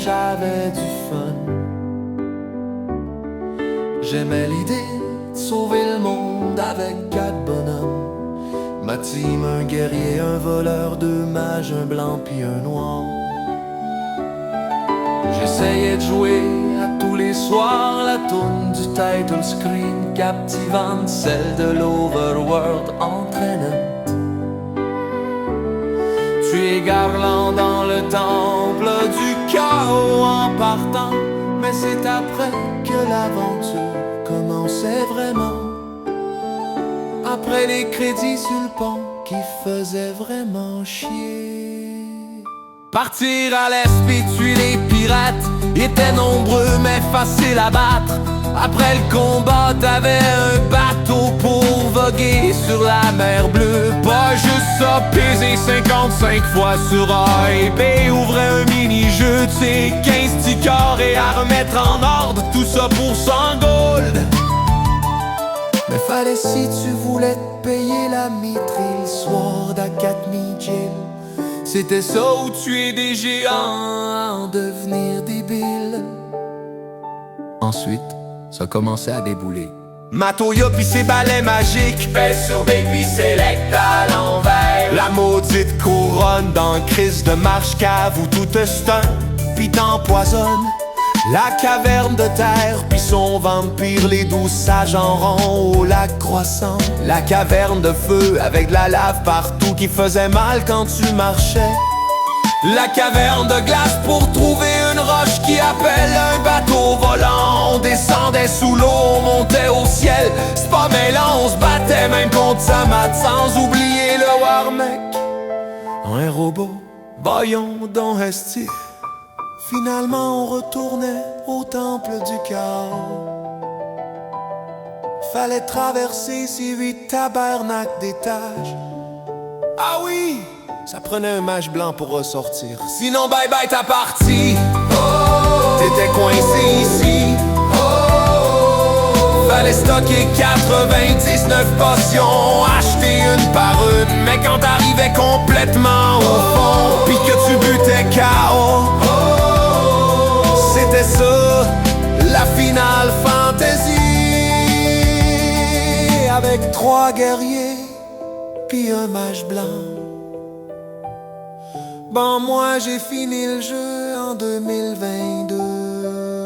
j'avais du fun. J'aimais l'idée de sauver le monde avec 4 bonhommes. Ma team, un guerrier, un voleur, 2 mages, un blanc puis un noir. J'essayais de jouer à tous les soirs la toune du title screen captivante, celle de l'Overworld entraînante. Tu es Garland dans le temple du chaos en partant, mais c'est après que l'aventure commençait vraiment. Après les crédits sur le pont qui faisaient vraiment chier. Partir à l'est puis tuer les pirates étaient nombreux mais faciles à battre. Après le combat t'avais un bateau pour voguer sur la mer bleue. Pas juste ça, peser 55 fois sur A et B. Ouvrait un mini-jeu de ces 15 tickets et à remettre en ordre, tout ça pour 100 gold. Mais fallait, si tu voulais te payer la mitrille soir d'Academy Gym, c'était ça ou tuer des géants, devenir débile. Ensuite, ça commençait à débouler. Matoya pis ses balais magiques, pèse sur Baby Select à l'envers. La maudite couronne dans crise de marche cave où tout te stun pis t'empoisonne. La caverne de terre, puis son vampire, les 12 sages en rond au lac croissant. La caverne de feu avec de la lave partout qui faisait mal quand tu marchais. La caverne de glace pour trouver une roche qui appelle un bateau volant. On descendait sous l'eau, on montait au ciel. C'est pas mêlant, on se battait même contre sa mat sans oublier le Warmec. Un robot, voyons donc esti. Finalement on retournait au temple du chaos. Fallait traverser ces 8 tabernacles d'étages. Ah oui, ça prenait un mage blanc pour ressortir. Sinon bye bye ta partie. Oh, t'étais coincé ici. Oh, fallait stocker 99 potions, acheter une par une. Mais quand t'arrivais complètement au fond, pis que tu butais KO, c'était ça, la finale fantasy. Avec 3 guerriers, puis un mage blanc. Bon, moi j'ai fini le jeu en 2022.